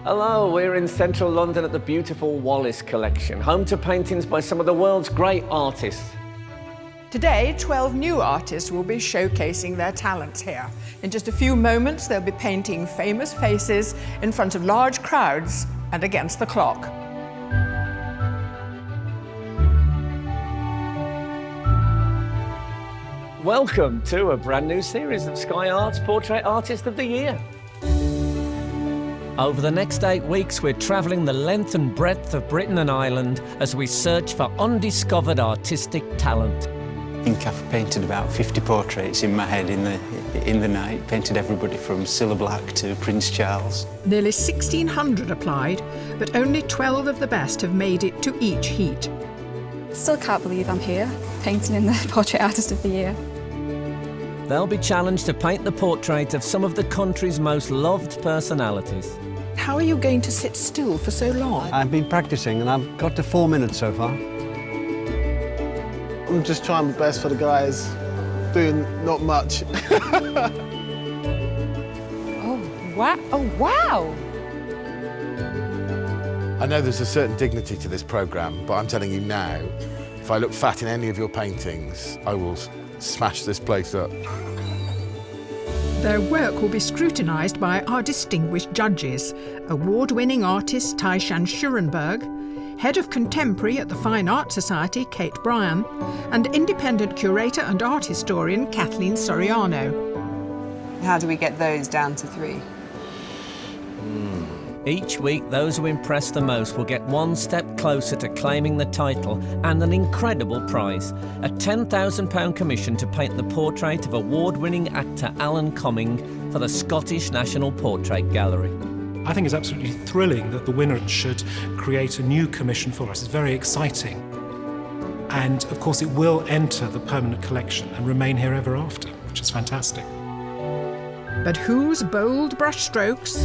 Hello, we're in central London at the beautiful Wallace collection, home to paintings by some of the world's great artists. Today, 12 new artists will be showcasing their talents here. In just a few moments, they'll be painting famous faces in front of large crowds and against the clock. Welcome to a brand new series of Sky Art's Portrait Artist of the Year. Over the next 8 weeks, we're travelling the length and breadth of Britain and Ireland as we search for undiscovered artistic talent. I think I've painted about 50 portraits in my head in the night, painted everybody from Cilla Black to Prince Charles. Nearly 1,600 applied, but only 12 of the best have made it to each heat. Still can't believe I'm here, painting in the Portrait Artist of the Year. They'll be challenged to paint the portrait of some of the country's most loved personalities. How are you going to sit still for so long? I've been practicing and I've got to 4 minutes so far. I'm just trying my best for the guys, doing not much. Oh, wow. Oh, wow. I know there's a certain dignity to this programme, but I'm telling you now, if I look fat in any of your paintings, I will smash this place up. Their work will be scrutinised by our distinguished judges, award-winning artist Taishan Schurenberg, Head of Contemporary at the Fine Art Society, Kate Bryan, and independent curator and art historian, Kathleen Soriano. How do we get those down to 3? Each week, those who impress the most will get one step closer to claiming the title and an incredible prize, a £10,000 commission to paint the portrait of award-winning actor Alan Cumming for the Scottish National Portrait Gallery. I think it's absolutely thrilling that the winner should create a new commission for us. It's very exciting. And of course it will enter the permanent collection and remain here ever after, which is fantastic. But whose bold brushstrokes?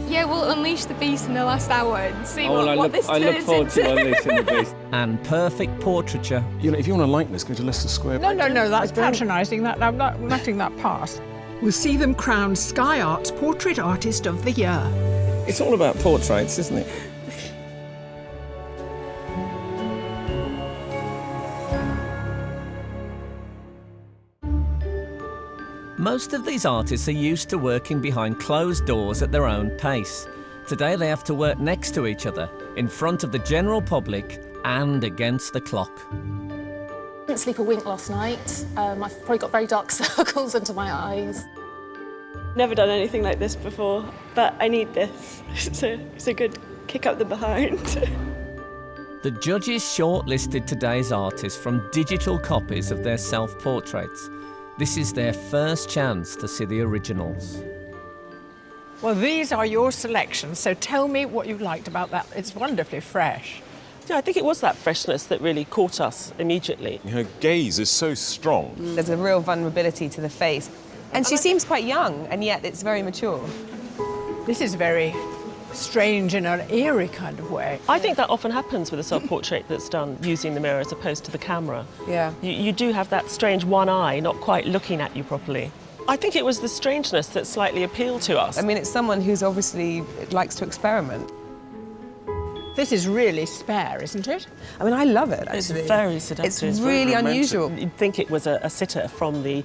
Yeah, we'll unleash the beast in the last hour and see I look forward to unleashing the beast. And perfect portraiture. You know, if you want a likeness, go to Leicester Square. No, that's patronising. I'm not letting that pass. We'll see them crowned Sky Art's Portrait Artist of the Year. It's all about portraits, isn't it? Most of these artists are used to working behind closed doors at their own pace. Today they have to work next to each other, in front of the general public and against the clock. I didn't sleep a wink last night. I've probably got very dark circles under my eyes. Never done anything like this before, but I need this. It's a good kick up the behind. The judges shortlisted today's artists from digital copies of their self-portraits. This is their first chance to see the originals. Well, these are your selections, so tell me what you liked about that. It's wonderfully fresh. Yeah, I think it was that freshness that really caught us immediately. Her gaze is so strong. There's a real vulnerability to the face. And she seems quite young, and yet it's very mature. This is very strange in an eerie kind of way. I think that often happens with a self-portrait that's done using the mirror as opposed to the camera. Yeah. You do have that strange one eye not quite looking at you properly. I think it was the strangeness that slightly appealed to us. I mean, it's someone who's obviously likes to experiment. This is really spare, isn't it? I mean, I love it, actually. It's very seductive. It's really unusual. You'd think it was a sitter from the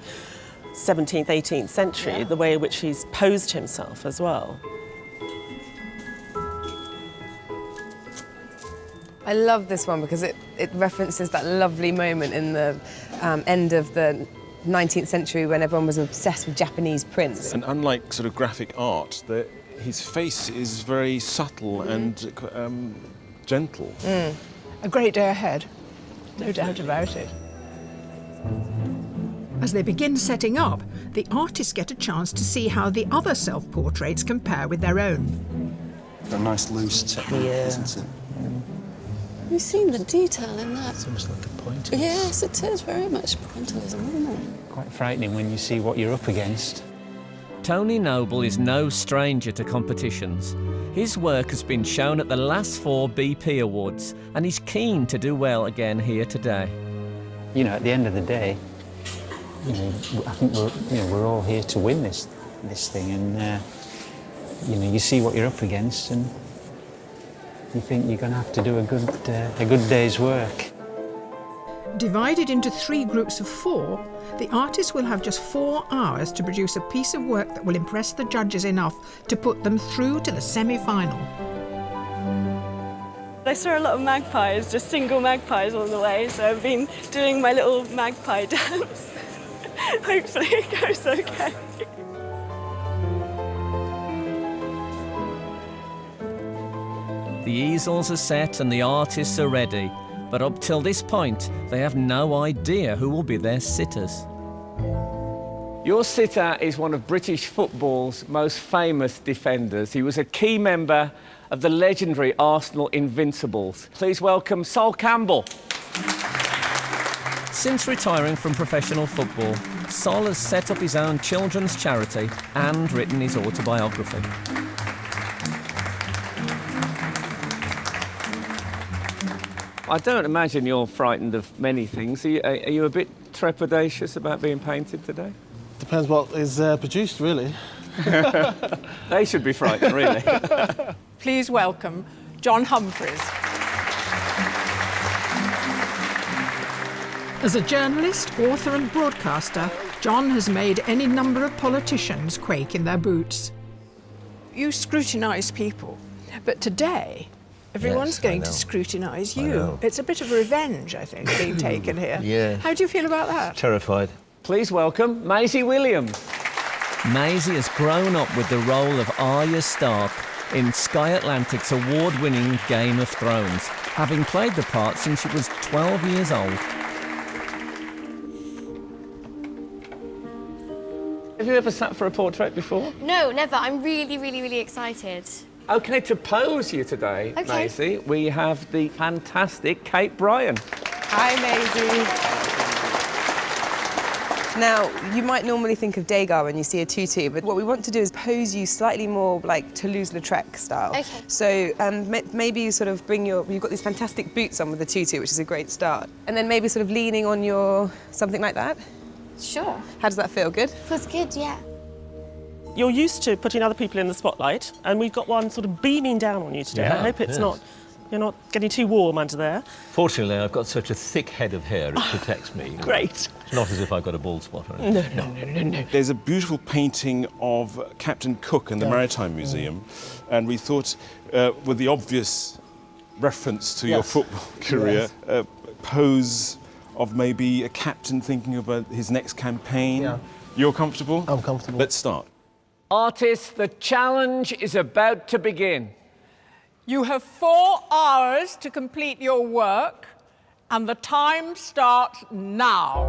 17th, 18th century, yeah. The way in which he's posed himself as well. I love this one because it references that lovely moment in the end of the 19th century when everyone was obsessed with Japanese prints. And unlike sort of graphic art, his face is very subtle and gentle. A great day ahead, no doubt about it. As they begin setting up, the artists get a chance to see how the other self-portraits compare with their own. A nice loose technique, isn't it? Have you seen the detail in that? It's almost like a pointillism. Yes, it is very much pointillism, isn't it? Quite frightening when you see what you're up against. Tony Noble is no stranger to competitions. His work has been shown at the last 4 BP Awards, and he's keen to do well again here today. You know, at the end of the day, I think we're all here to win this thing, and you know, you see what you're up against and you think you're going to have to do a good day's work. Divided into 3 groups of 4, the artist will have just 4 hours to produce a piece of work that will impress the judges enough to put them through to the semi-final. I saw a lot of magpies, just single magpies on the way, so I've been doing my little magpie dance. Hopefully it goes okay. The easels are set and the artists are ready, but up till this point, they have no idea who will be their sitters. Your sitter is one of British football's most famous defenders. He was a key member of the legendary Arsenal Invincibles. Please welcome Sol Campbell. Since retiring from professional football, Sol has set up his own children's charity and written his autobiography. I don't imagine you're frightened of many things. Are you a bit trepidatious about being painted today? Depends what is produced, really. They should be frightened, really. Please welcome John Humphreys. As a journalist, author and broadcaster, John has made any number of politicians quake in their boots. You scrutinise people, but today everyone's going to scrutinise you. It's a bit of revenge, I think, being taken here. Yeah. How do you feel about that? Terrified. Please welcome Maisie Williams. Maisie has grown up with the role of Arya Stark in Sky Atlantic's award-winning Game of Thrones, having played the part since she was 12 years old. Have you ever sat for a portrait before? No, never. I'm really, really, really excited. OK, to pose you today, Maisie, we have the fantastic Kate Bryan. Hi, Maisie. Now, you might normally think of Degas when you see a tutu, but what we want to do is pose you slightly more like Toulouse-Lautrec style. Okay. So maybe you sort of bring you've got these fantastic boots on with the tutu, which is a great start. And then maybe sort of leaning on something like that. Sure. How does that feel? Good? Feels good, yeah. You're used to putting other people in the spotlight, and we've got one sort of beaming down on you today. Yeah, I hope you're not getting too warm under there. Fortunately, I've got such a thick head of hair, it protects me. Great. It's not as if I've got a bald spot or anything. No. There's a beautiful painting of Captain Cook in the Maritime Museum, and we thought, with the obvious reference to your football career, pose of maybe a captain thinking about his next campaign. Yeah. You're comfortable? I'm comfortable. Let's start. Artists, the challenge is about to begin. You have 4 hours to complete your work, and the time starts now.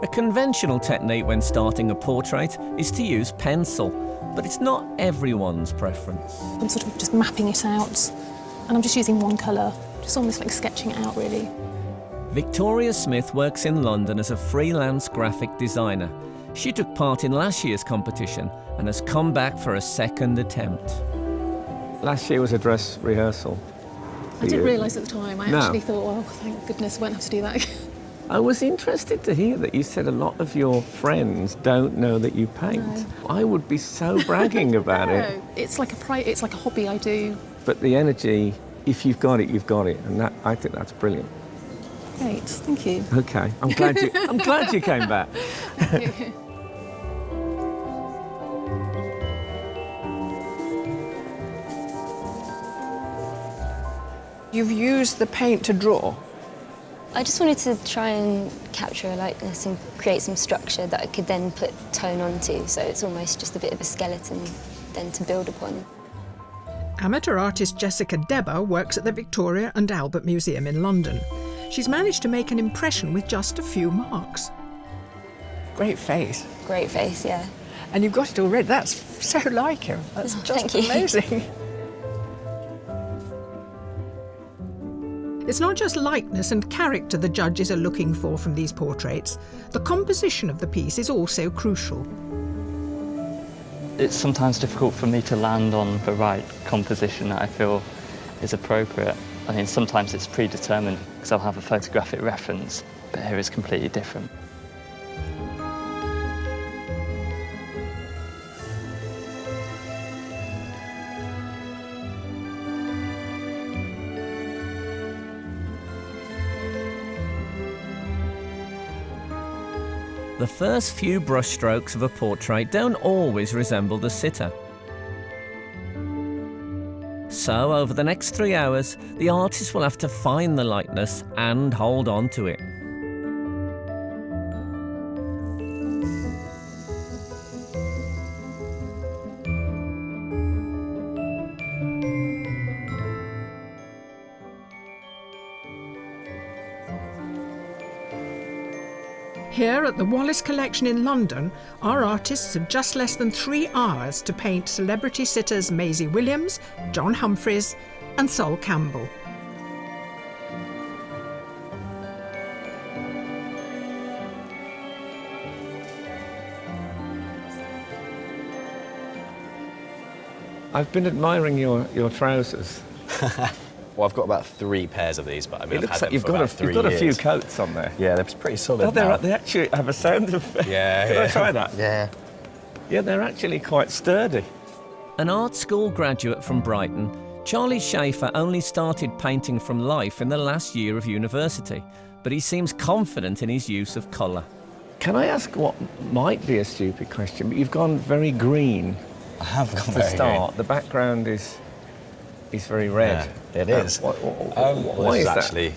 A conventional technique when starting a portrait is to use pencil, but it's not everyone's preference. I'm sort of just mapping it out, and I'm just using one colour, just almost like sketching it out, really. Victoria Smith works in London as a freelance graphic designer. She took part in last year's competition and has come back for a second attempt. Last year was a dress rehearsal. I didn't realise at the time. I actually thought, oh, thank goodness I won't have to do that again. I was interested to hear that you said a lot of your friends don't know that you paint. No. I would be so bragging about it. It's like a hobby I do. But the energy, if you've got it, you've got it, and I think that's brilliant. Great, thank you. Okay, I'm glad you came back. Thank you. You've used the paint to draw. I just wanted to try and capture a likeness and create some structure that I could then put tone onto, so it's almost just a bit of a skeleton then to build upon. Amateur artist Jessica Debber works at the Victoria and Albert Museum in London. She's managed to make an impression with just a few marks. Great face. Great face, yeah. And you've got it already. That's so like him. That's just amazing. It's not just likeness and character the judges are looking for from these portraits. The composition of the piece is also crucial. It's sometimes difficult for me to land on the right composition that I feel is appropriate. I mean, sometimes it's predetermined because I'll have a photographic reference, but here it's completely different. The first few brushstrokes of a portrait don't always resemble the sitter. So, over the next 3 hours, the artist will have to find the likeness and hold on to it. Here at the Wallace Collection in London, our artists have just less than 3 hours to paint celebrity sitters Maisie Williams, John Humphreys and Sol Campbell. I've been admiring your trousers. Well, I've got about 3 pairs of these, but I mean, It looks like you've got a few coats on there. Yeah, they're pretty solid. Oh, they actually have a sound effect. Yeah. Can I try that? Yeah. Yeah, they're actually quite sturdy. An art school graduate from Brighton, Charlie Schaefer only started painting from life in the last year of university, but he seems confident in his use of colour. Can I ask what might be a stupid question, but you've gone very green. I have gone to very start. green. The background is very red. Yeah, it is. Why is that? Actually,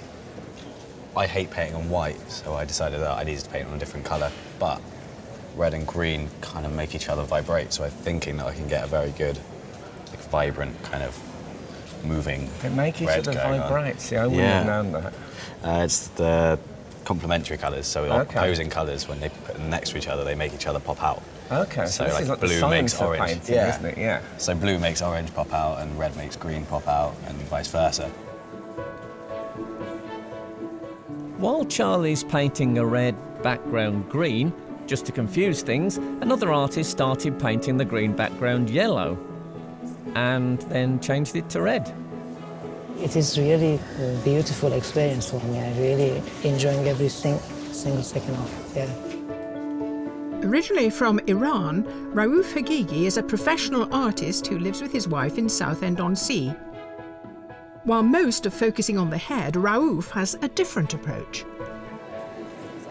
I hate painting on white, so I decided that I needed to paint on a different colour. But red and green kind of make each other vibrate, so I'm thinking that I can get a very good, like, vibrant kind of moving. They make each red other going vibrate. on. See, I wouldn't have known that. It's the complementary colours, so opposing colours, when they put them next to each other, they make each other pop out. Okay, so this like is like the blue science makes of orange, painting, isn't it? Yeah. So blue makes orange pop out, and red makes green pop out, and vice versa. While Charlie's painting a red background green, just to confuse things, another artist started painting the green background yellow and then changed it to red. It is really a beautiful experience for me. I really enjoying every single second of it. Yeah. Originally from Iran, Raouf Hagigi is a professional artist who lives with his wife in Southend-on-Sea. While most are focusing on the head, Raouf has a different approach.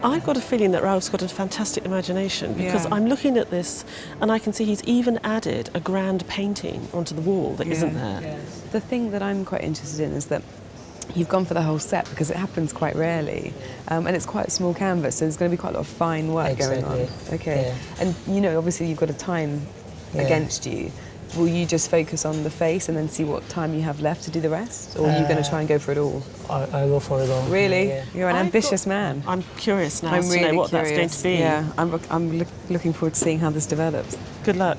I've got a feeling that Raouf's got a fantastic imagination because I'm looking at this and I can see he's even added a grand painting onto the wall that isn't there. Yes. The thing that I'm quite interested in is that you've gone for the whole set because it happens quite rarely, and it's quite a small canvas, so there's going to be quite a lot of fine work going on. Okay. Yeah. And you know, obviously you've got a time against you. Will you just focus on the face and then see what time you have left to do the rest, or are you going to try and go for it all? I go for it all. Really? Yeah. You're an ambitious man. I'm curious now I'm to really know what curious. that's going to be. Yeah, I'm looking forward to seeing how this develops. Good luck.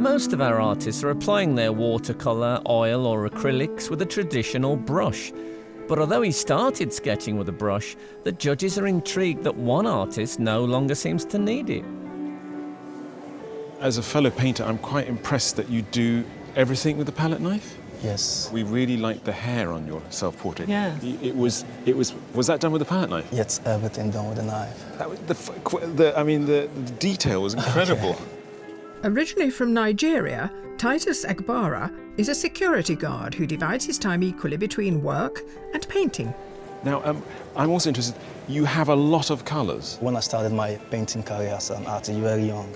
Most of our artists are applying their watercolour, oil or acrylics with a traditional brush. But although he started sketching with a brush, the judges are intrigued that one artist no longer seems to need it. As a fellow painter, I'm quite impressed that you do everything with a palette knife. Yes. We really like the hair on your self-portrait. Yeah. Was that done with a palette knife? Yes, everything done with a knife. That was the detail was incredible. Originally from Nigeria, Titus Agbara is a security guard who divides his time equally between work and painting. Now, I'm also interested, you have a lot of colours. When I started my painting career as an artist very young,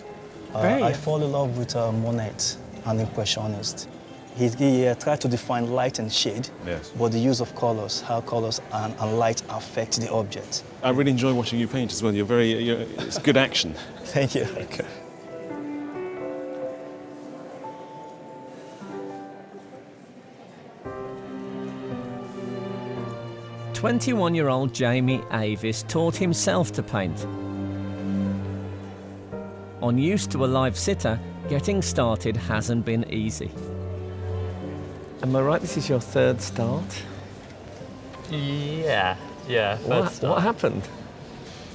I fell in love with Monet, an impressionist. He tried to define light and shade, but the use of colours, how colours and light affect the object. I really enjoy watching you paint as well. It's good action. Thank you. Okay. 21-year-old Jamie Avis taught himself to paint. Unused to a live sitter, getting started hasn't been easy. Am I right, this is your third start? Yeah, Yeah, What happened?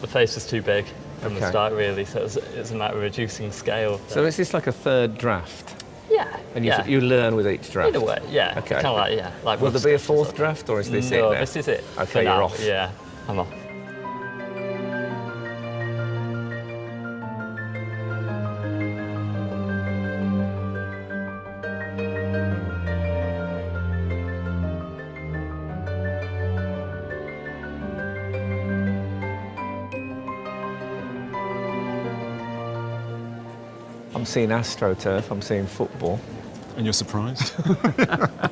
The face was too big from the Okay. start, really, so it's a matter of reducing scale. So is this like a third draft? Yeah. And you learn with each draft? In a way, yeah. Okay. Kind of like, yeah. Like Will there be a fourth draft, or is this it No, now? this is it. Okay, for you're now. off. Yeah, I'm off. I'm seeing AstroTurf, I'm seeing football. And you're surprised?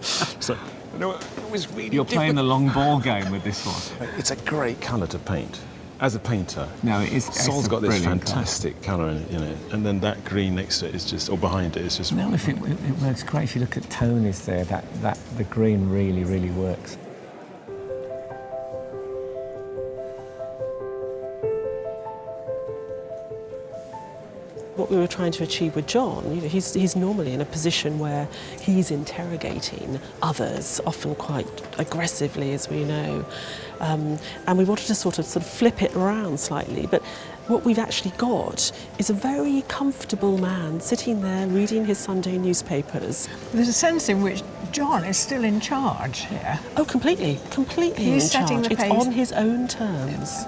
So, no, it was really You're playing the long ball game with this one. It's a great colour to paint. As a painter, No, it is. Sol's it's a got this brilliant fantastic colour in it, and then that green next to it is just, or behind it is just. No, if it works great. If you look at Tony's there, that the green really works. What we were trying to achieve with John, he's normally in a position where he's interrogating others, often quite aggressively, as we know. And we wanted to sort of flip it around slightly. But what we've actually got is a very comfortable man sitting there reading his Sunday newspapers. There's a sense in which John is still in charge here. Oh, completely He's in setting charge. the pace. It's on his own terms.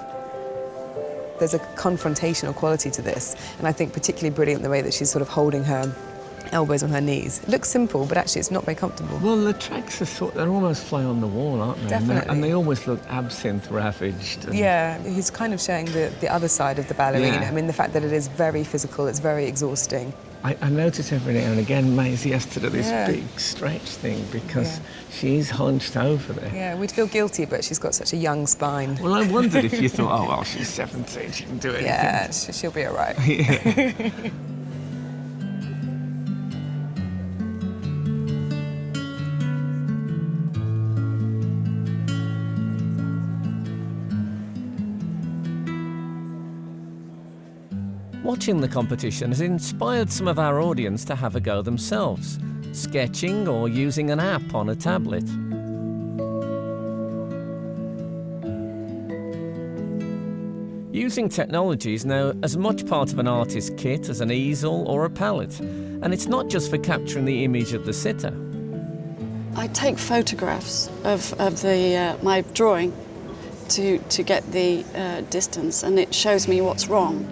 There's a confrontational quality to this, and I think particularly brilliant the way that she's sort of holding her elbows on her knees. It looks simple, but actually it's not very comfortable. Well, the tracks are they're almost fly on the wall, aren't they? Definitely. And they almost look absinthe ravaged. And Yeah, he's kind of showing the other side of the ballerina. Yeah. I mean, the fact that it is very physical, it's very exhausting. I notice every now and again Maisie has to do this Yeah. big stretch thing because she's hunched over there. Yeah, we'd feel guilty, but she's got such a young spine. Well, I wondered if you thought, oh, well, she's 17, she can do anything. Yeah, she'll be all right. Yeah. Watching the competition has inspired some of our audience to have a go themselves, sketching or using an app on a tablet. Using technology is now as much part of an artist's kit as an easel or a palette, and it's not just for capturing the image of the sitter. I take photographs of my drawing to get the distance, and it shows me what's wrong.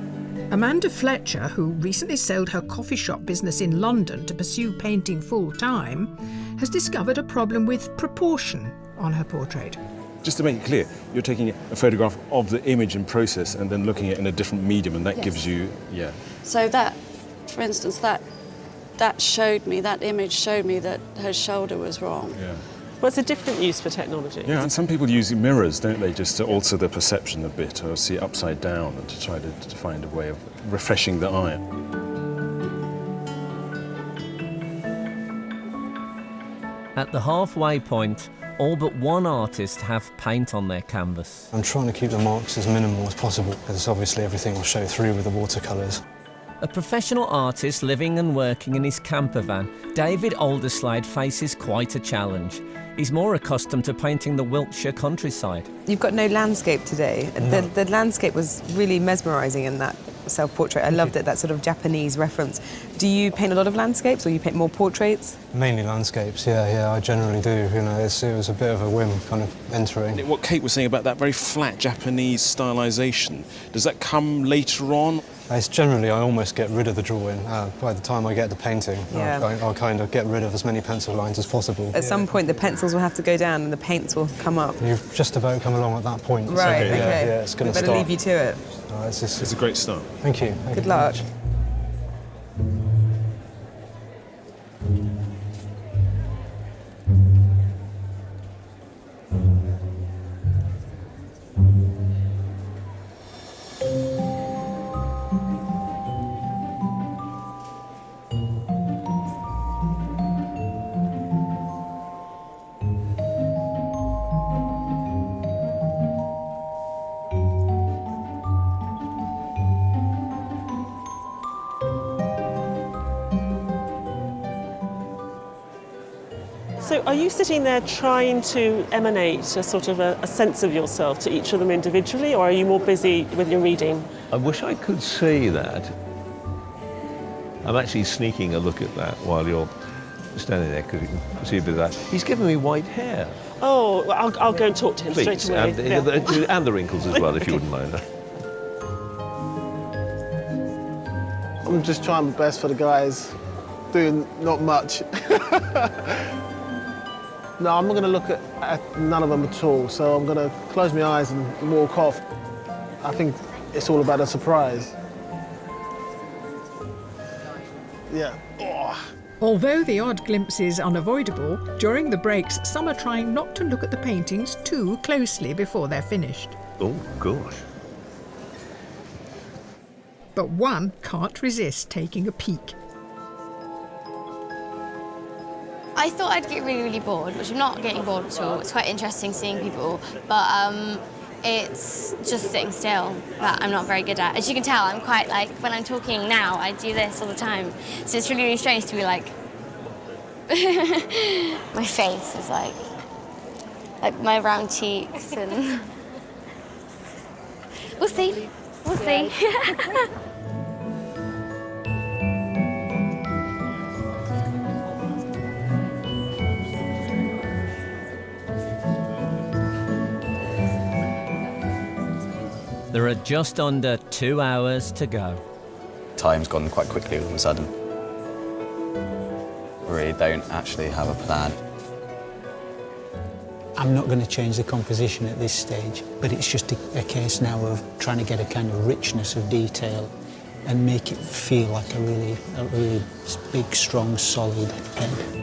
Amanda Fletcher, who recently sold her coffee shop business in London to pursue painting full-time, has discovered a problem with proportion on her portrait. Just to make it clear, you're taking a photograph of the image in process and then looking at it in a different medium, and that Yes. gives you, yeah. So that, for instance, that image showed me that her shoulder was wrong. Yeah. Well, it's a different use for technology. Yeah, and some people use mirrors, don't they, just to alter their perception a bit, or see it upside down, and to try to find a way of refreshing the eye. At the halfway point, all but one artist have paint on their canvas. I'm trying to keep the marks as minimal as possible, because obviously everything will show through with the watercolours. A professional artist living and working in his camper van, David Alderslade faces quite a challenge. He's more accustomed to painting the Wiltshire countryside. You've got no landscape today. No. The landscape was really mesmerising in that self-portrait. I loved it, that sort of Japanese reference. Do you paint a lot of landscapes, or you paint more portraits? Mainly landscapes, yeah, I generally do. You know, it was a bit of a whim kind of entering. What Kate was saying about that very flat Japanese stylisation, does that come later on? It's generally, I almost get rid of the drawing. By the time I get the painting, Yeah. I'll kind of get rid of as many pencil lines as possible. At some point, the pencils will have to go down and the paints will come up. You've just about come along at that point. Right, so, okay. Yeah, it's going We to better start. leave you to it. It's a great start. Thank you. Good luck. So are you sitting there trying to emanate a sort of a sense of yourself to each of them individually, or are you more busy with your reading? I wish I could see that. I'm actually sneaking a look at that while you're standing there, because you can see a bit of that. He's given me white hair. Oh, well, I'll go and talk to him Please, straight away. and the wrinkles as well, if you wouldn't mind. I'm just trying my best for the guys, doing not much. No, I'm not going to look at none of them at all, so I'm going to close my eyes and walk off. I think it's all about a surprise. Yeah. Oh. Although the odd glimpse is unavoidable, during the breaks some are trying not to look at the paintings too closely before they're finished. Oh, gosh. But one can't resist taking a peek. I thought I'd get really, really bored, which I'm not getting bored at all. It's quite interesting seeing people, but it's just sitting still that I'm not very good at. As you can tell, I'm quite like, when I'm talking now, I do this all the time. So it's really, really strange to be like, my face is like my round cheeks and we'll see, we'll see. There are just under 2 hours to go. Time's gone quite quickly all of a sudden. We really don't actually have a plan. I'm not going to change the composition at this stage, but it's just a case now of trying to get a kind of richness of detail and make it feel like a really big, strong, solid head.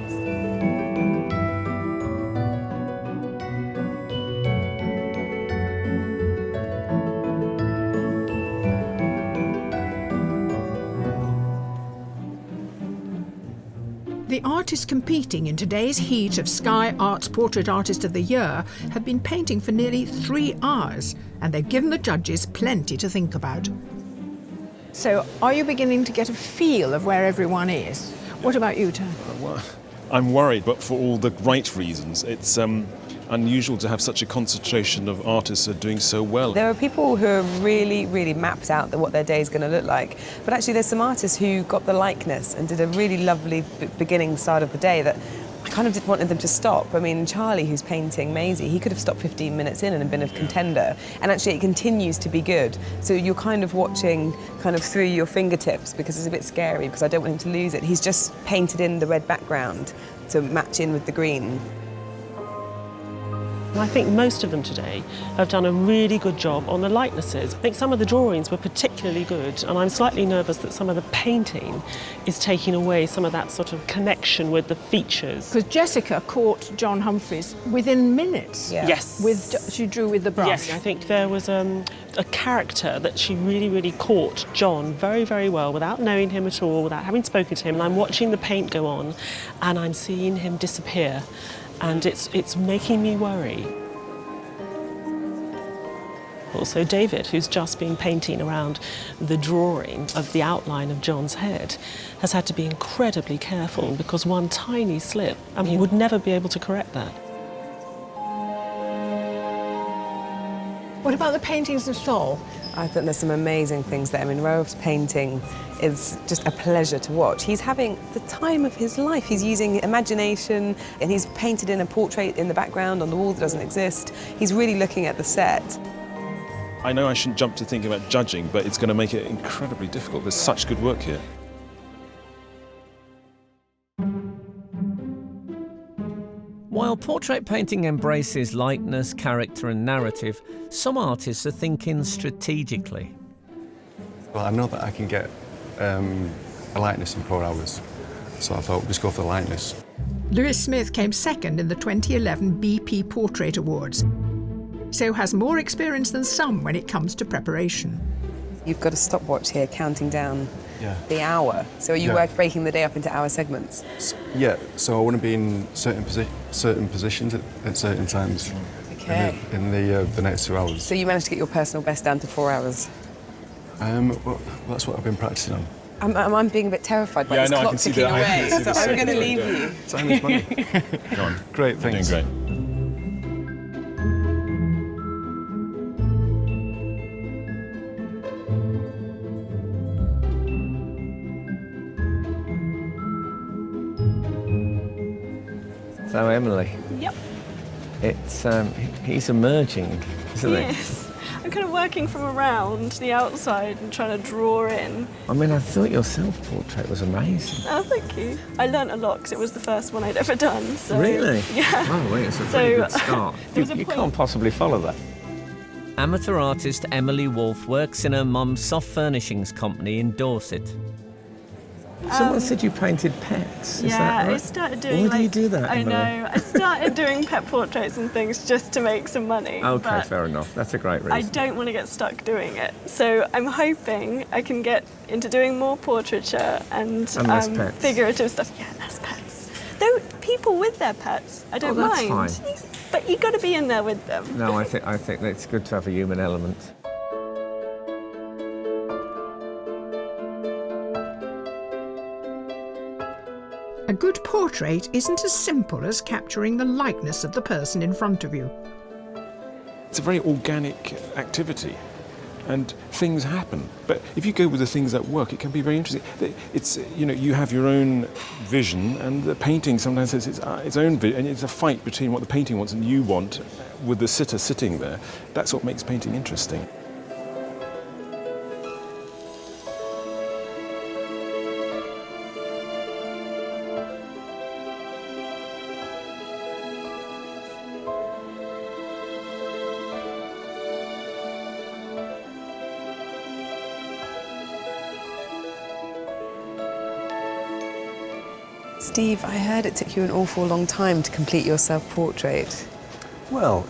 The artists competing in today's heat of Sky Art's Portrait Artist of the Year have been painting for nearly 3 hours, and they've given the judges plenty to think about. So, are you beginning to get a feel of where everyone is? What about you, Tom? Well, I'm worried, but for all the right reasons. It's unusual to have such a concentration of artists who are doing so well. There are people who are really, really mapped out what their day is going to look like. But actually there's some artists who got the likeness and did a really lovely beginning start of the day that I kind of wanted them to stop. I mean, Charlie, who's painting Maisie, he could have stopped 15 minutes in and been a contender. And actually it continues to be good. So you're kind of watching kind of through your fingertips, because it's a bit scary because I don't want him to lose it. He's just painted in the red background to match in with the green. I think most of them today have done a really good job on the likenesses. I think some of the drawings were particularly good, and I'm slightly nervous that some of the painting is taking away some of that sort of connection with the features. Because Jessica caught John Humphreys within minutes. Yeah. Yes. She drew with the brush. Yes, I think there was a character that she really, really caught John very, very well without knowing him at all, without having spoken to him. And I'm watching the paint go on, and I'm seeing him disappear. And it's making me worry. Also David, who's just been painting around the drawing of the outline of John's head, has had to be incredibly careful because one tiny slip, and he would never be able to correct that. What about the paintings of Sol? I think there's some amazing things there. I mean, Rove's painting is just a pleasure to watch. He's having the time of his life. He's using imagination, and he's painted in a portrait in the background on the wall that doesn't exist. He's really looking at the set. I know I shouldn't jump to thinking about judging, but it's going to make it incredibly difficult. There's such good work here. While portrait painting embraces likeness, character and narrative, some artists are thinking strategically. Well, I know that I can get a likeness in 4 hours, so I thought, just go for the likeness. Lewis Smith came second in the 2011 BP Portrait Awards, so has more experience than some when it comes to preparation. You've got a stopwatch here counting down the hour. So are you breaking the day up into hour segments? Yeah, so I want to be in certain positions at certain times in the next 2 hours. So you managed to get your personal best down to 4 hours? Well, that's what I've been practicing on. I'm being a bit terrified by this I clock can see ticking that. away, so I'm going to leave you. Time is money. Go on. Great, thanks. You're doing great. So, Emily. Yep. It's he's emerging, isn't he? Yes. I'm kind of working from around the outside and trying to draw in. I mean, I thought your self-portrait was amazing. Oh, thank you. I learnt a lot because it was the first one I'd ever done. So, Really? Yeah. Oh, wait, it's a pretty good start. You can't possibly follow that. Amateur artist Emily Wolfe works in her mum's soft furnishings company in Dorset. Someone said you painted pets. Is that right? I started doing. Why do you do that, I Emily? know. I started doing pet portraits and things just to make some money. Okay, but fair enough. That's a great reason. I don't want to get stuck doing it, so I'm hoping I can get into doing more portraiture and less pets. figurative stuff. Yeah, less pets. Though people with their pets, I don't that's mind. fine. But you got to be in there with them. No, I think it's good to have a human element. A good portrait isn't as simple as capturing the likeness of the person in front of you. It's a very organic activity, and things happen. But if you go with the things that work, it can be very interesting. It's, you have your own vision, and the painting sometimes has its own vision, and it's a fight between what the painting wants and you want with the sitter sitting there. That's what makes painting interesting. Steve, I heard it took you an awful long time to complete your self-portrait. Well,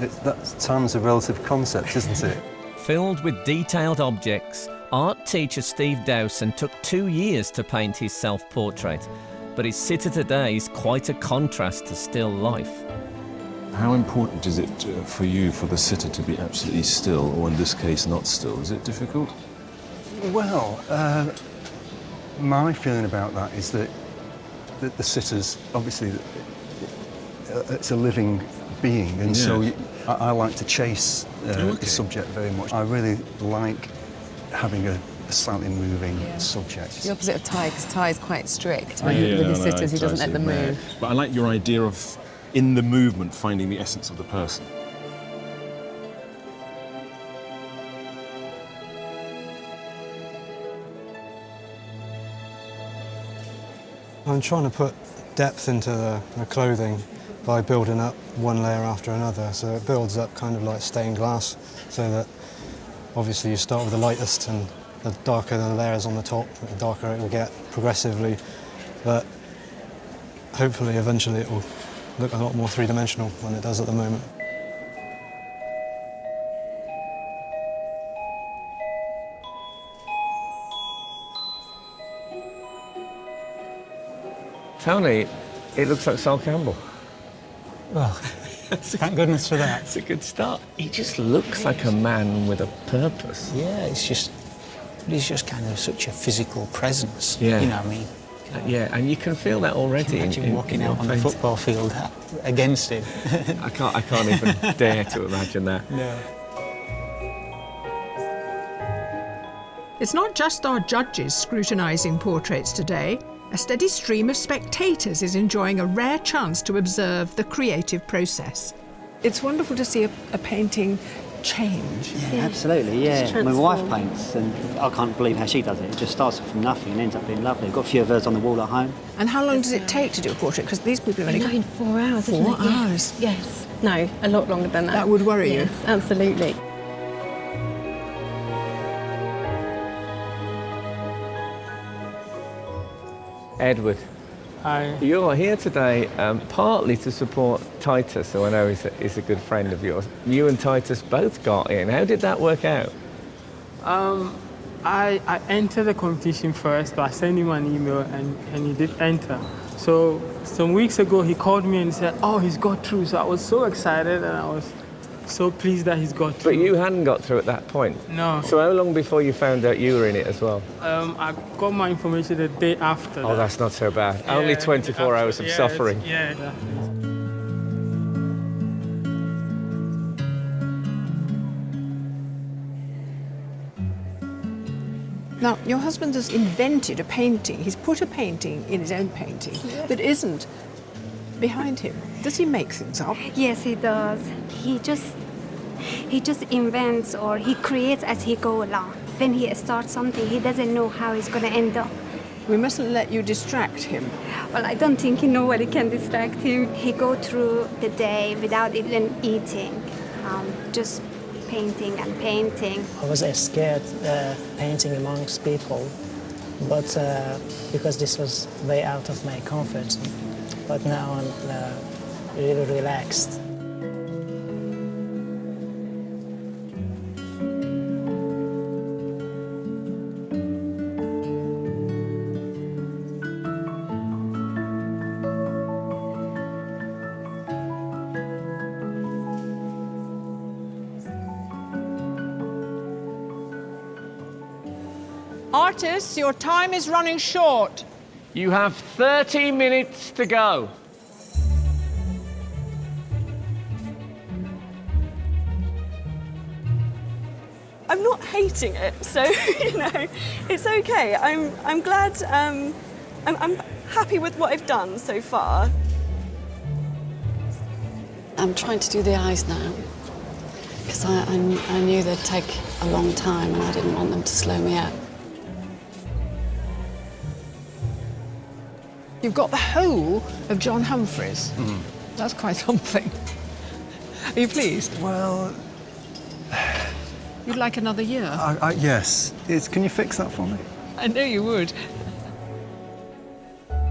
time's a relative concept, isn't it? Filled with detailed objects, art teacher Steve Dowson took 2 years to paint his self-portrait, but his sitter today is quite a contrast to still life. How important is it for you for the sitter to be absolutely still, or in this case not still? Is it difficult? Well, my feeling about that is that the sitters, obviously, it's a living being, and so I like to chase the subject very much. I really like having a slightly moving subject. The opposite of Ty, because Ty is quite strict with his sitters. He doesn't let them move. But I like your idea of, in the movement, finding the essence of the person. I'm trying to put depth into the clothing by building up one layer after another, so it builds up kind of like stained glass, so that obviously you start with the lightest, and the darker the layers on the top, the darker it will get progressively, but hopefully eventually it will look a lot more three-dimensional than it does at the moment. Tony, it looks like Sol Campbell. Well, thank goodness for that. It's a good start. He just looks like a man with a purpose. Yeah, he's just kind of such a physical presence. Yeah. You know what I mean? Yeah, and you can feel that already. Imagine walking out on the football field against him. I can't even dare to imagine that. No. It's not just our judges scrutinising portraits today. A steady stream of spectators is enjoying a rare chance to observe the creative process. It's wonderful to see a painting change. Yeah, absolutely, yeah. My wife paints, and I can't believe how she does it. It just starts from nothing and ends up being lovely. I've got a few of hers on the wall at home. And how long does it take to do a portrait? Because these people have only... in 4 hours, 4 hours? Yes. No, a lot longer than that. That would worry you? Yes, absolutely. Edward, hi. You're here today partly to support Titus, who I know is a good friend of yours. You and Titus both got in. How did that work out? I entered the competition first, but I sent him an email and he did enter. So some weeks ago he called me and said, oh, he's got through. So I was so excited and I was so pleased that he's got through. But you hadn't got through at that point? No. So how long before you found out you were in it as well? I got my information the day after. Oh, that's not so bad. Yeah, Only 24 hours of suffering. Yeah. Now, your husband has invented a painting. He's put a painting in his own painting that isn't behind him. Does he make things up? Yes, he does. He just invents or he creates as he goes along. When he starts something, he doesn't know how it's going to end up. We mustn't let you distract him. Well, I don't think nobody can distract him. He goes through the day without even eating, just painting and painting. I was scared painting amongst people, but because this was way out of my comfort zone. But now I'm really relaxed. Artists, your time is running short. You have 30 minutes to go. I'm not hating it, so it's okay. I'm glad. I'm happy with what I've done so far. I'm trying to do the eyes now because I knew they'd take a long time and I didn't want them to slow me up. You've got the whole of John Humphrys. That's quite something. Are you pleased? Well... You'd like another year? Yes. Can you fix that for me? I know you would.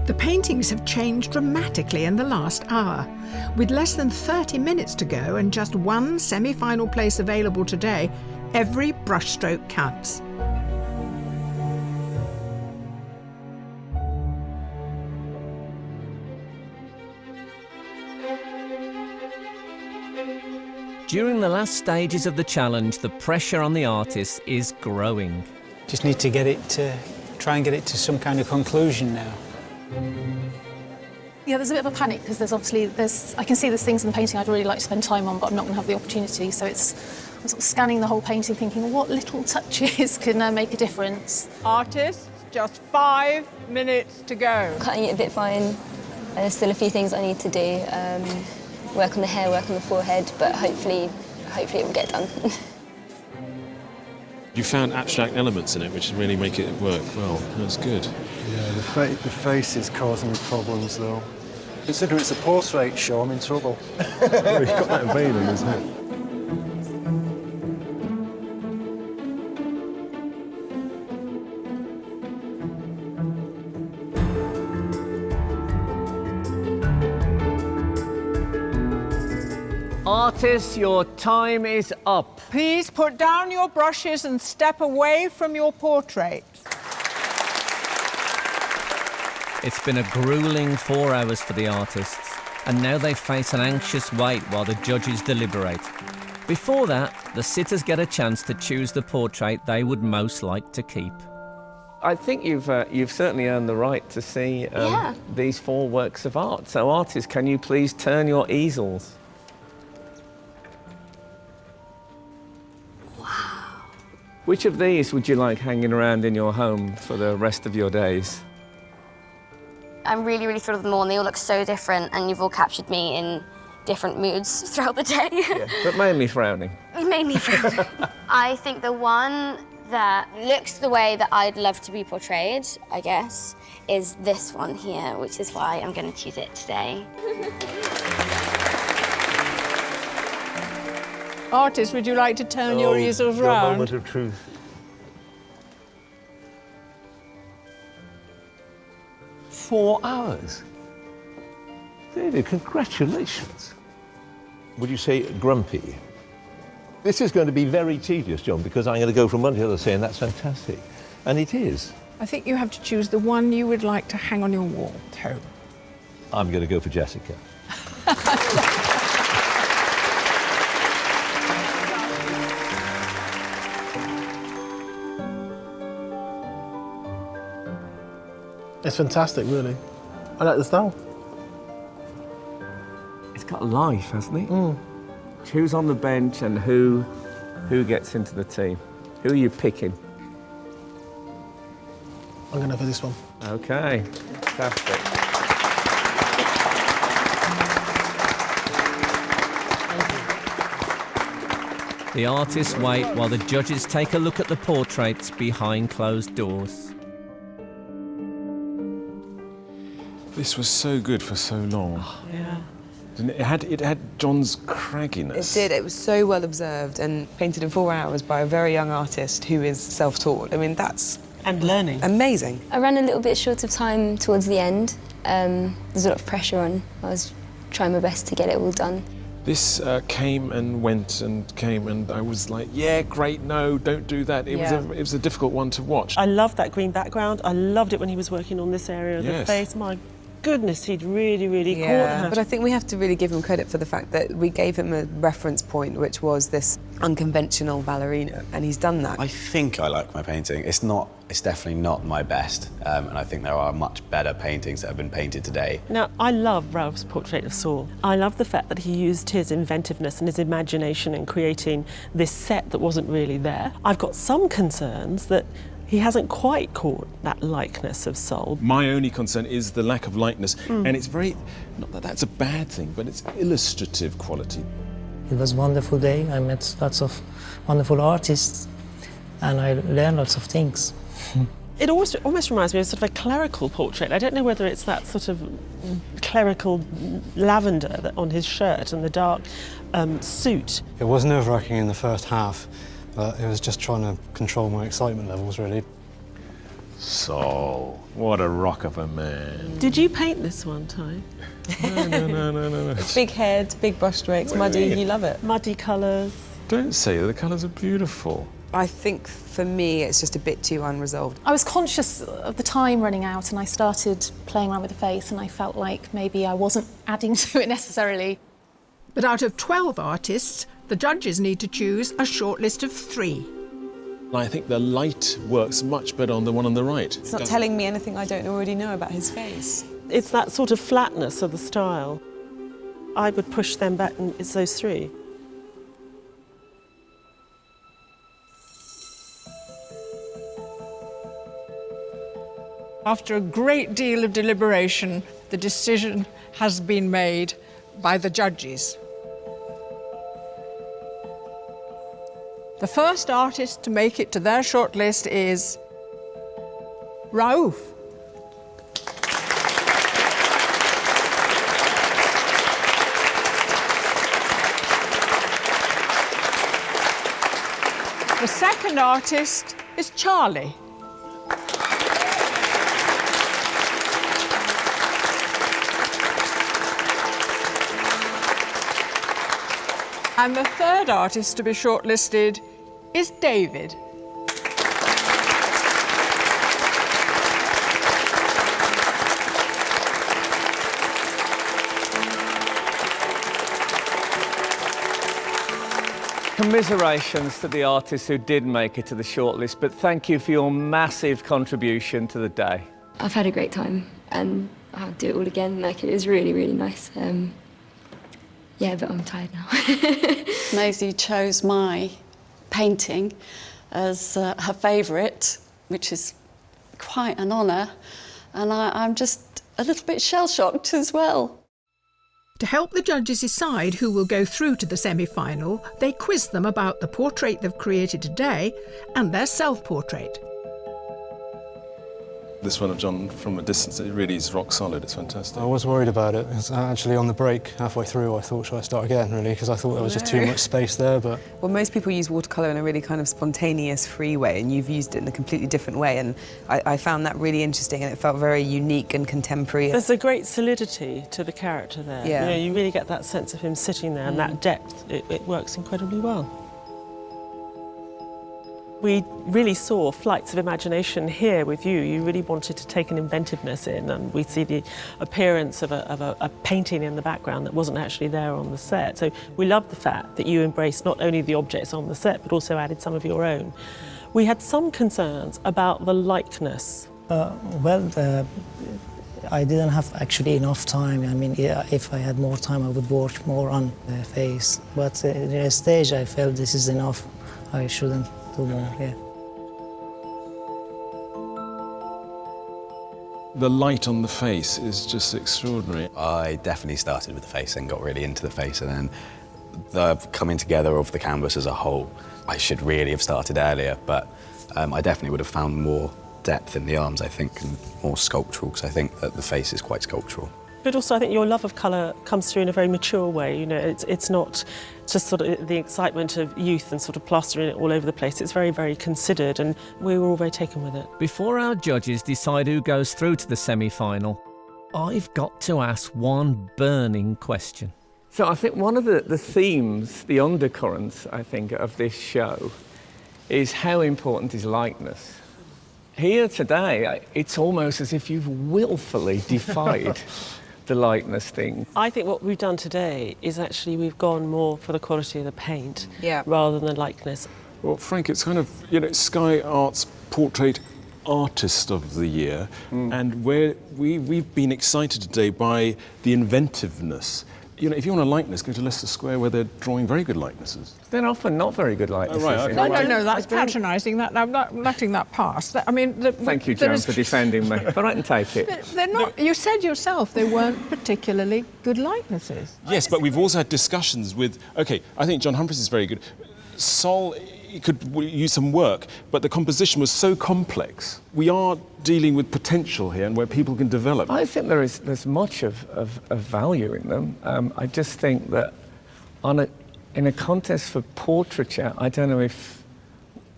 The paintings have changed dramatically in the last hour. With less than 30 minutes to go and just one semi-final place available today, every brushstroke counts. During the last stages of the challenge, the pressure on the artists is growing. Just need to try and get it to some kind of conclusion now. Yeah, there's a bit of a panic because I can see there's things in the painting I'd really like to spend time on, but I'm not going to have the opportunity. So I'm sort of scanning the whole painting, thinking what little touches can make a difference. Artists, just 5 minutes to go. Cutting it a bit fine. There's still a few things I need to do. Work on the hair, work on the forehead, but hopefully it will get done. You found abstract elements in it which really make it work well. That's good. Yeah, the face is causing me problems though. Considering it's a portrait show, I'm in trouble. He's got that vein in his head. Artists, your time is up. Please put down your brushes and step away from your portrait. It's been a grueling 4 hours for the artists, and now they face an anxious wait while the judges deliberate. Before that, the sitters get a chance to choose the portrait they would most like to keep. I think you've certainly earned the right to see these 4 works of art. So, artists, can you please turn your easels? Which of these would you like hanging around in your home for the rest of your days? I'm really, really thrilled with them all, and they all look so different, and you've all captured me in different moods throughout the day. Yeah, but mainly frowning. Mainly frowning. I think the one that looks the way that I'd love to be portrayed, I guess, is this one here, which is why I'm going to choose it today. Artists, would you like to turn your easels round? Moment of truth. Four hours? David, congratulations. Would you say grumpy? This is going to be very tedious, John, because I'm going to go from one to the other saying that's fantastic. And it is. I think you have to choose the one you would like to hang on your wall at home. I'm going to go for Jessica. It's fantastic, really. I like the style. It's got life, hasn't it? Who's on the bench and who gets into the team? Who are you picking? I'm going to go for this one. Okay, fantastic. The artists wait while the judges take a look at the portraits behind closed doors. This was so good for so long. Yeah. It had John's cragginess. It did. It was so well observed and painted in 4 hours by a very young artist who is self-taught. I mean, that's... And learning. Amazing. I ran a little bit short of time towards the end. There's a lot of pressure on. I was trying my best to get it all done. This came and went and came, and I was like, yeah, great, no, don't do that. It was a difficult one to watch. I loved that green background. I loved it when he was working on this area of the face. My goodness, he'd really caught her. But I think we have to really give him credit for the fact that we gave him a reference point, which was this unconventional ballerina, and he's done that. I think I like my painting. It's definitely not my best, and I think there are much better paintings that have been painted today. Now, I love Ralph's portrait of Saul. I love the fact that he used his inventiveness and his imagination in creating this set that wasn't really there. I've got some concerns that he hasn't quite caught that likeness of Saul. My only concern is the lack of likeness, and it's very, not that that's a bad thing, but it's illustrative quality. It was a wonderful day. I met lots of wonderful artists and I learned lots of things. It almost reminds me of sort of a clerical portrait. I don't know whether it's that sort of clerical lavender on his shirt and the dark suit. It was nerve-wracking in the first half, but it was just trying to control my excitement levels, really. Saul, what a rock of a man. Did you paint this one, Ty? No. Big head, big brush strokes, muddy, you love it. Muddy colours. Don't say that, the colours are beautiful. I think for me it's just a bit too unresolved. I was conscious of the time running out and I started playing around with the face and I felt like maybe I wasn't adding to it necessarily. But out of 12 artists, the judges need to choose a short list of 3. I think the light works much better on the one on the right. It's not telling me anything I don't already know about his face. It's that sort of flatness of the style. I would push them back, and it's those 3. After a great deal of deliberation, the decision has been made by the judges. The first artist to make it to their shortlist is Raouf. The second artist is Charlie. And the third artist to be shortlisted is David. Commiserations to the artists who did make it to the shortlist, but thank you for your massive contribution to the day. I've had a great time and I'll do it all again. Like, it was really nice. Yeah, but I'm tired now. Maisie chose my painting as her favourite, which is quite an honour, and I'm just a little bit shell-shocked as well. To help the judges decide who will go through to the semi-final, they quiz them about the portrait they've created today and their self-portrait. This one of John from a distance, it really is rock solid, it's fantastic. I was worried about it. It's actually on the break, halfway through, I thought, should I start again, really? Because I thought there was just too much space there, but... Well, most people use watercolour in a really kind of spontaneous, free way, and you've used it in a completely different way, and I found that really interesting, and it felt very unique and contemporary. There's a great solidity to the character there. Yeah. You know, you really get that sense of him sitting there, and that depth, it works incredibly well. We really saw flights of imagination here with you. You really wanted to take an inventiveness in, and we see the appearance of a painting in the background that wasn't actually there on the set. So we loved the fact that you embraced not only the objects on the set, but also added some of your own. We had some concerns about the likeness I didn't have actually enough time. I mean, if I had more time, I would work more on the face. But at a stage, I felt this is enough. I shouldn't do more, yeah. The light on the face is just extraordinary. I definitely started with the face and got really into the face, and then the coming together of the canvas as a whole. I should really have started earlier, but I definitely would have found more depth in the arms, I think, and more sculptural, because I think that the face is quite sculptural. But also, I think your love of colour comes through in a very mature way. You know, it's not just sort of the excitement of youth and sort of plastering it all over the place. It's very, very considered, and we were all very taken with it. Before our judges decide who goes through to the semi-final, I've got to ask one burning question. So I think one of the themes, the undercurrents, I think, of this show is how important is likeness. Here today, it's almost as if you've willfully defied the likeness thing. I think what we've done today is actually we've gone more for the quality of the paint Yeah. rather than the likeness. Well, Frank, it's kind of, you know, Sky Art's Portrait Artist of the Year, and we've been excited today by the inventiveness. You know, if you want a likeness, go to Leicester Square where they're drawing very good likenesses. They're often not very good likenesses. Oh, right, okay. No, that's patronising. That I'm not letting that pass. I mean, Thank you, Joan, for defending me, but I can take it. They're not. You said yourself they weren't particularly good likenesses. Yes, but we've also had discussions with, OK, I think John Humphries is very good. Sol could use some work, but the composition was so complex. We are dealing with potential here and where people can develop. I think there's much of value in them. I just think that in a contest for portraiture, I don't know if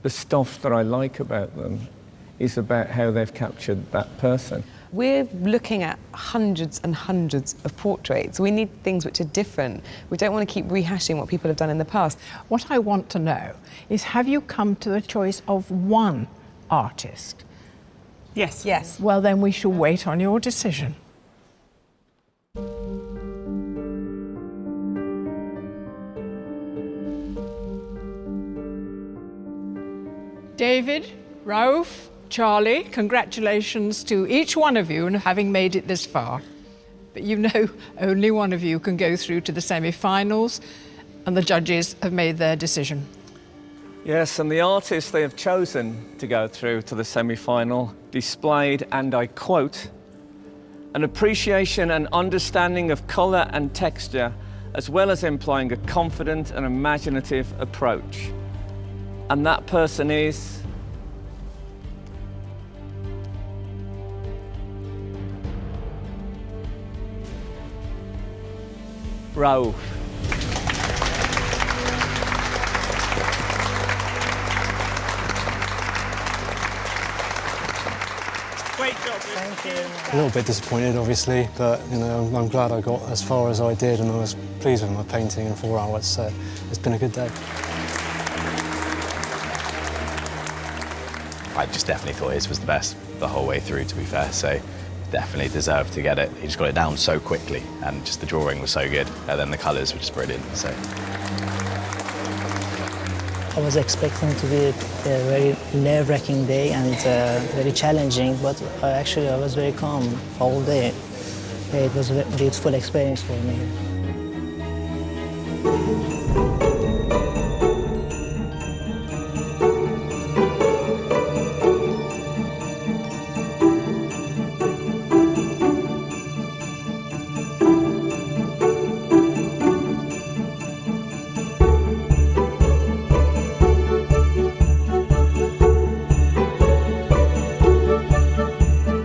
the stuff that I like about them is about how they've captured that person. We're looking at hundreds and hundreds of portraits. We need things which are different. We don't want to keep rehashing what people have done in the past. What I want to know is, have you come to a choice of one artist? Yes. Yes. Well, then we shall wait on your decision. David, Rauf, Charlie, congratulations to each one of you on having made it this far. But you know, only one of you can go through to the semi-finals, and the judges have made their decision. Yes, and the artists they have chosen to go through to the semi-final displayed, and I quote, an appreciation and understanding of colour and texture, as well as employing a confident and imaginative approach. And that person is... Rauf. Great job. Thank you. A little bit disappointed, obviously, but you know, I'm glad I got as far as I did, and I was pleased with my painting in 4 hours. So it's been a good day. I just definitely thought his was the best the whole way through, to be fair, so definitely deserved to get it. He just got it down so quickly, and just the drawing was so good, and then the colours were just brilliant, so. I was expecting to be a very nerve-wracking day and very challenging, but I was very calm all day. It was a beautiful experience for me.